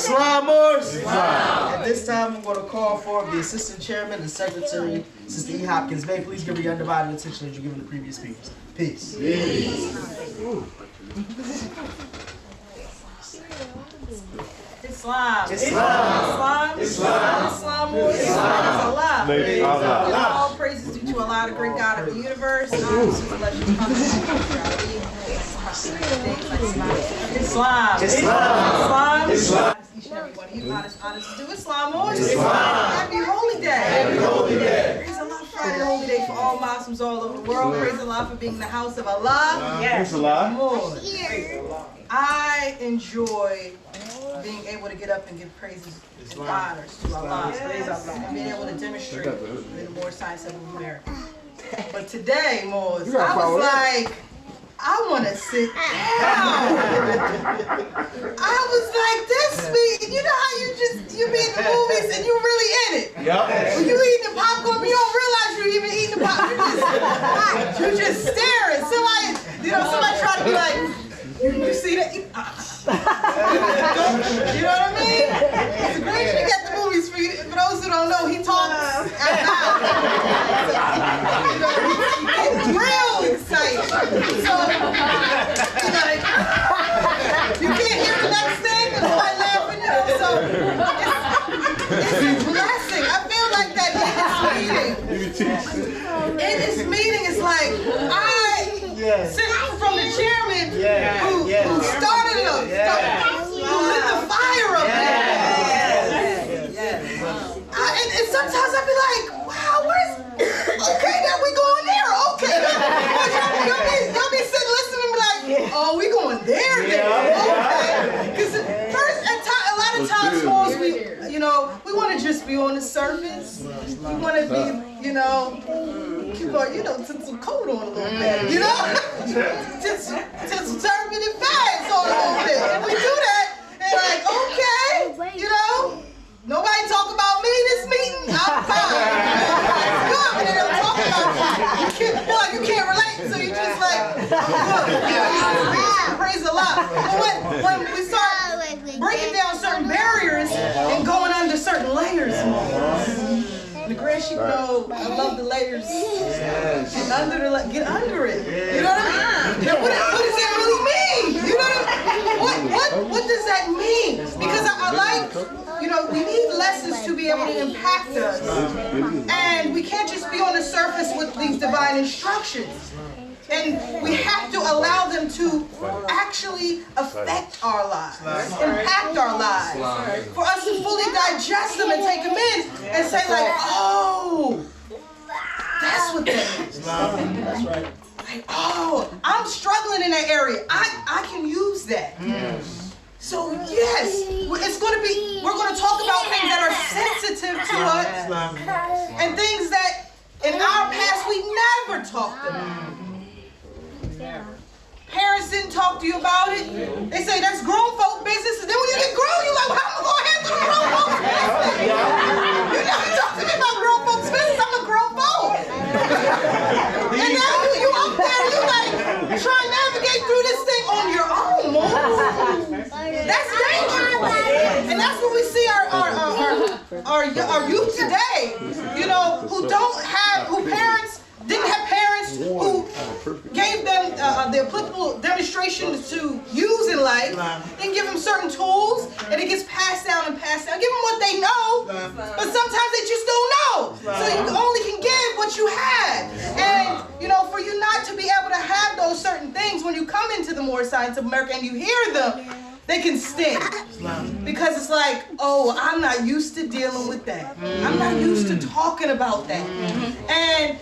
Islam, Moorish. At this time, I'm going to call for the Assistant Chairman and Secretary, Sister E. Hopkins-Bey. Please give her your undivided attention as you're giving the previous speakers. Peace. Islam. Islam. Islam. Islam. Allah. Allah. All praises due to Allah, the great God of the universe. Islam. Islam. Islam. Each and every one of you honest to do Islam. Happy Holy Day. Happy Holy Day. Praise Allah, Friday Holy Day for all Muslims all over the world. Praise Allah for being in the house of Allah. Yes. Allah. I enjoy being able to get up and give praises and honors to Allah. Praise Allah. And being able to demonstrate in the Moorish science of America. But today, Moors, I was like, I want to sit down. I was like, this me. You know how you be in the movies and you really in it. Yep. When you eating the popcorn, you don't realize you're even eating the popcorn. You just staring. Somebody try to be like, you see that? You know what I mean? It's great you get the movies for you. For those who don't know, he talks out loud. He's real excited. So, you can't hear the next thing and start laughing. So, it's a blessing. I feel like that in this meeting is like, sitting from the chairman who started it up, who lit the fire up there. And sometimes I be like, wow, okay, now we going there, okay. Y'all be sitting listening and be like, oh, we going there, okay. Because a lot of times, Moors, we want to just be on the surface. We want to be, put some coat on a little bit, just turban and fags on a little bit. And we do that, and like, okay, nobody talk about me this meeting, I'm fine. It's good, but they don't talk about you. You can't relate, so you just like, praise Allah. But when we start breaking down certain barriers and going under certain layers, the grand sheep know I love the layers. Get under it. You know what I mean? Now, what does that really mean? You know what does that mean? Because I like, we need lessons to be able to impact us. And we can't just be on the surface with these divine instructions. And we have to allow them to actually affect our lives, impact our lives, for us to fully digest them and take them in and say like, oh, that's what that is. That's right. Like, oh, I'm struggling in that area. I can use that. So yes, it's going to be, we're going to talk about things that are sensitive to us and things that in our past we never talked about. Parents didn't talk to you about it. They say that's grown folk business. And then when you get grown, you're like, well, how am I going to handle the grown folks business? You never talk to me about grown folks business. I'm a grown folk. And now you up there, you like trying to navigate through this thing on your own, Mom. That's dangerous. And that's what we see our youth today, who parents didn't have parents who gave them the applicable demonstrations to use in life, then give them certain tools, and it gets passed down and passed down. Give them what they know, but sometimes they just don't know. So you only can give what you have. And, for you not to be able to have those certain things when you come into the Moorish science of America and you hear them, they can sting. Because it's like, oh, I'm not used to dealing with that. I'm not used to talking about that. And,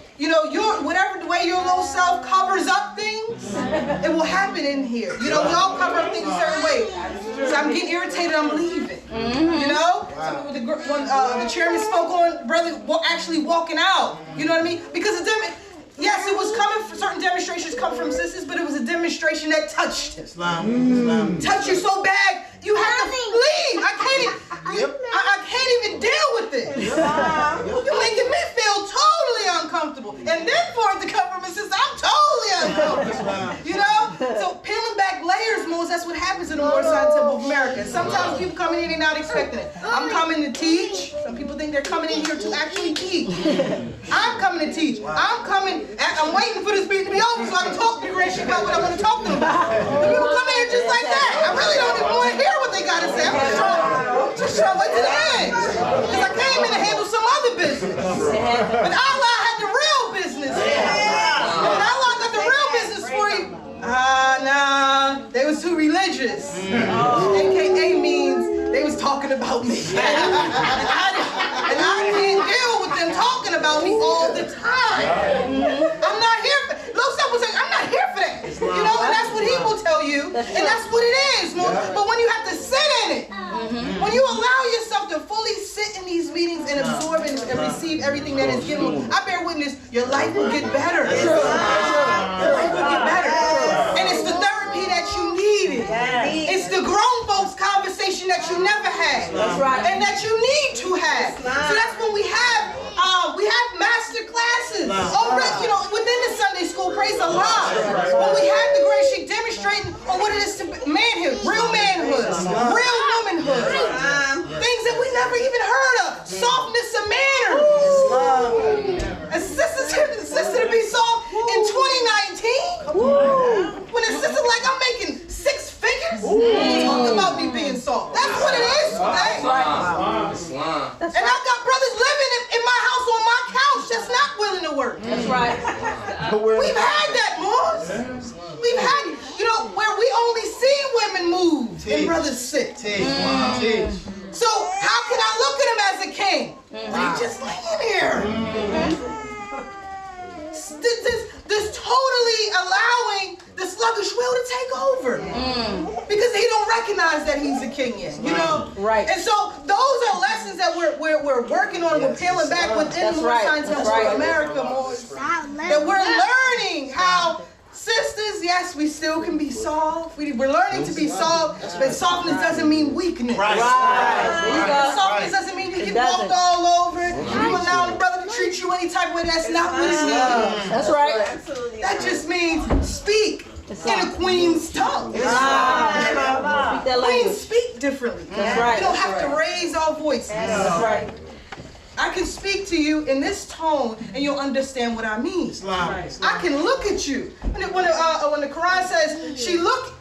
whatever the way your little self covers up things, it will happen in here. We all cover up things a certain way. So I'm getting irritated, I'm leaving. So when the chairman spoke on brother actually walking out, you know what I mean? Because yes, it was coming from certain demonstrations come from sisters, but it was a demonstration that touched him. Islam. Touched you so bad, you have to leave. I can't even deal with it. You're making me feel totally uncomfortable. And then for it to come from a sister, I'm totally uncomfortable. So peeling back layers, Moses, that's what happens in the Moorish science of America. sometimes people come in here, they're not expecting it. I'm coming to teach. Some people think they're coming in here to actually teach. I'm coming to teach. I'm waiting for this meeting to be over so I can talk to the great shit about what I want to talk to them about. The people come in here just like that. I really don't even want to hear what they got to say. I'm just trying to wait to the end. Because I came in to handle some other business. But Allah had the real business. When Allah got the real business for you, nah, they was too religious. AKA means they was talking about me. And I can't deal with them talking about me all the time. I'm not here for I'm not here for that. You know, and that's what he will tell you. And that's what it is. But when you have to sit in it, when you allow yourself to fully sit in these meetings and absorb and receive everything that is given, I bear witness, your life will get better. Your life will get better. And it's the therapy that you needed. It's the grown folks conversation that you never had. And that you need to have. So that's when we have master classes. You know, within the Sunday school, praise Allah. When we have the great sheikh demonstrating on what it is to manhood, real manhood, real womanhood, things that we never even heard of, softness of manners. A sister to be soft in 2019. When a sister like I'm making 6 figures, talk about me being soft. That's what it is today. And I got brothers living in my house on my couch that's not willing to work. That's right. We've had that, Moors. We've had, you know, where we only see women move and brothers sit. So how can I look at him as a king? He's just laying here. This totally allowing the sluggish will to take over. Because he don't recognize that he's a king yet, you know? Right. And so those are lessons that we're working on, we're peeling back within the Moorish Science of America, Moors. That we're learning how sisters, yes, we still can be soft. We're learning to be soft, but softness doesn't mean weakness. Right. There you go. Softness doesn't mean you get walked all over. You allow the brother to treat you any type of way. That's not what it means. That's right. That just means speak in a queen's tongue. Queens speak differently. That's right. You don't have to raise our voices. That's right. I can speak to you in this tone, and you'll understand what I mean. I can look at you. When the Quran says, she look,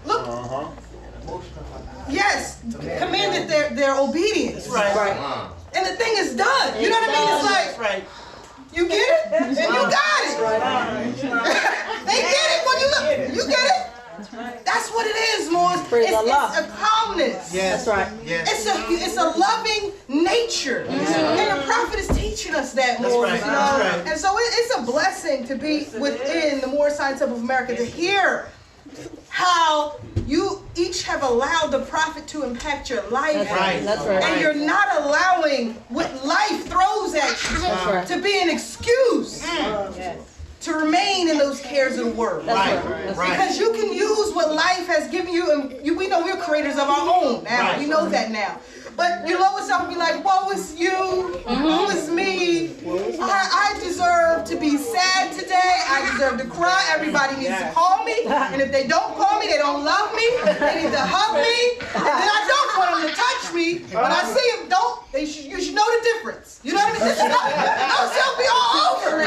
yes, commanded their obedience. Right. And the thing is done. You know what I mean? It's like, you get it, and you got it. They get it when you look. You get it. That's what it is, Moors. It's a calmness. Yes. That's right. Yes. It's a loving nature. And the Prophet is teaching us that, Moors. That's right. And so it's a blessing to be within the Moorish Science of America, to hear how you each have allowed the Prophet to impact your life. That's right. And you're not allowing what life throws at you to be an excuse to remain in those cares of the world. Because you can use what life has given you, and we know we're creators of our own now. We know that now. But you lower yourself and be like, woe is you, woe is me. I deserve to be sad today. I deserve to cry. Everybody needs to call me. And if they don't call me, they don't love me. They need to hug me. And then I don't want them to touch me. When I see them, you should know the difference. You know what I mean? This is not be all over.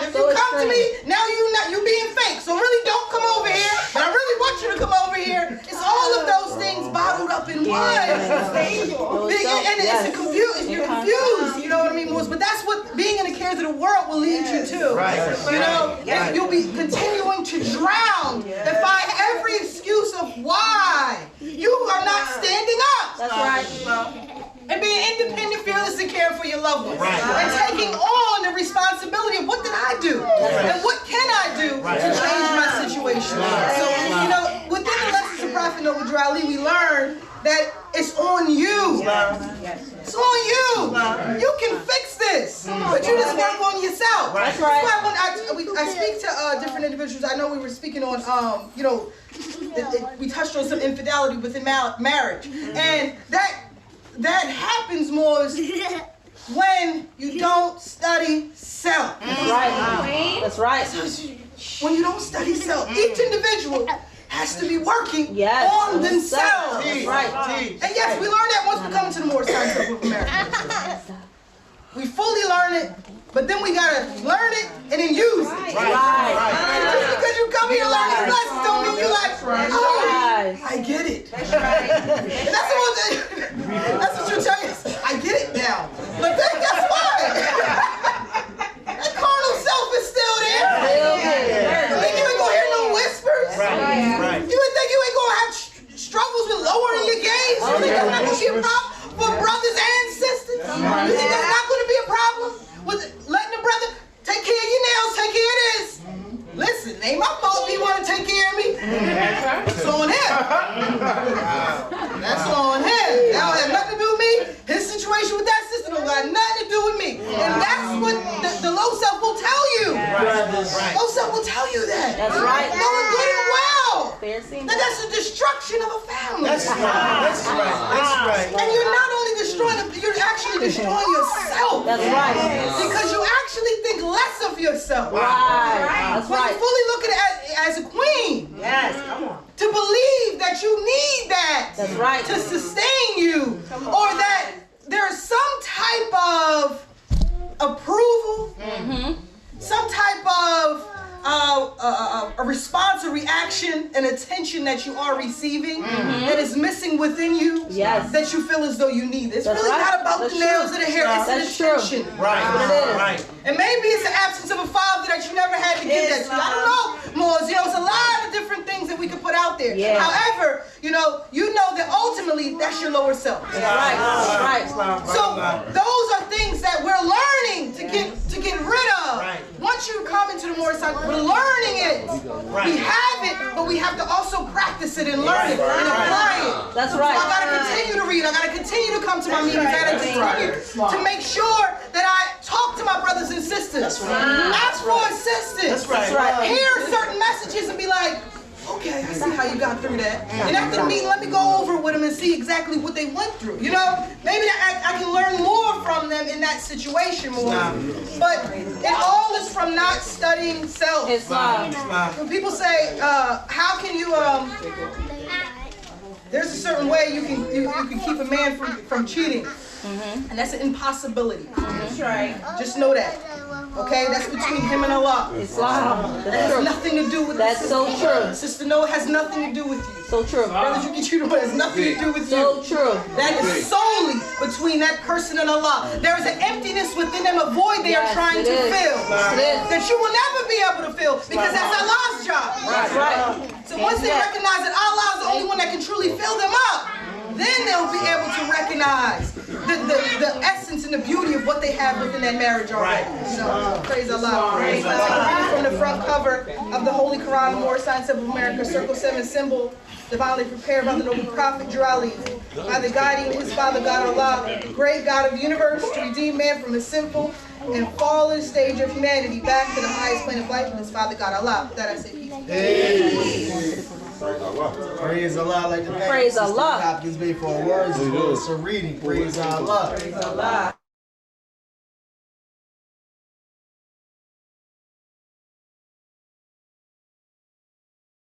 If you come to me, now you being fake. So really don't come over here. But I really want you to come over here. It's all of those things bottled up in one. And you're confused. You know what I mean? But that's what being in the cares of the world will lead you to. You know, you'll be continuing to drown and find every excuse of why you are not standing up. That's right. And being independent, fearless, and caring for your loved ones. And taking on the responsibility of what did I do? And what can I do to change my situation? So, you know, within the lessons of Prophet Noble Drali, we learn that it's on you. It's on you. You can fix this. But you just work on yourself. That's right. That's why when I speak to different individuals, I know we were speaking on, you know, we touched on some infidelity within marriage. And that happens more when you don't study self. That's right. That's right. When you don't study self, each individual has to be working Yes. on themselves. That's right. And yes, we learn that once we come to the Moorish side of America. We fully learn it, but then we gotta learn it and then use it. Just because you come here to learn these lessons don't mean you like, oh, I get it. That's what you tell you. I get it now. But then guess what? That carnal self is still there. You think you ain't gonna hear no whispers? You would think you ain't gonna have struggles with lowering your gaze? You think that's not gonna be a problem for brothers and sisters? You think that's not gonna be a problem with letting the brother take care of your nails, take care of this? Listen, it ain't my fault he wanna take care of me. It's on him. That's on him. That don't have nothing to do with me. His situation with that sister don't got nothing to do with me. And that's what the low self will tell you. Low self will tell you that. That's right. Knowing good and well. That's the destruction of a family. That's right. And you're not only destroying it, you're actually destroying yourself. That's right. Because you actually think less of yourself. Right. That's When right. you fully look at it as a queen. Yes, come on. To believe that you need that That's right. to sustain you, or that there's some type of approval, some type of a response, a reaction, an attention that you are receiving that is missing within you, that you feel as though you need. It's really not about the nails or the hair, it's an attention. Right. And maybe it's the absence of a father that you never had to give that to. I don't know, Moors. You know, it's a lot of different things that we could put out there. However, you know that ultimately that's your lower self. So those are things that we're learning to get rid of. Once you come into the Moorish side, we're learning it. We have it, but we have to also practice it and learn it and apply it. That's right. So I gotta continue to read. I gotta continue to come to my meetings. I gotta continue to make sure that I talk to my brothers and sisters. Ask for assistance. Hear certain messages and be like, okay, I see how you got through that. And after the meeting, let me go over with them and see exactly what they went through. You know, maybe I can learn more from them in that situation more. But it all is from not studying self. When people say, how can you, there's a certain way you can keep a man from cheating. And that's an impossibility. That's right. Just know that. Okay, that's between him and Allah. Islam. That has nothing to do with That's so true. Sister, no, it has nothing to do with you. So true. Brothers, you get treated with, it has nothing to do with you. So true. That is solely between that person and Allah. There is an emptiness within them, a void they are trying to fill. That you will never be able to fill because that's Allah's job. That's right. So once they recognize that Allah is the only one that can truly fill them up, then they'll be able to recognize the essence and the beauty of what they have within that marriage already. So, praise Allah. Praise Allah. From the front cover of the Holy Quran, the Moorish Science of America, Circle 7 symbol, divinely prepared by the noble prophet Jurali, by the guiding his Father God Allah, the great God of the universe, to redeem man from his sinful and fallen stage of humanity back to the highest plane of life with his Father God Allah. With that I say peace. Praise Allah. Like to thank Praise Sister Allah. Hopkins-Bey for her words as well as her reading. Praise Allah. Praise Allah.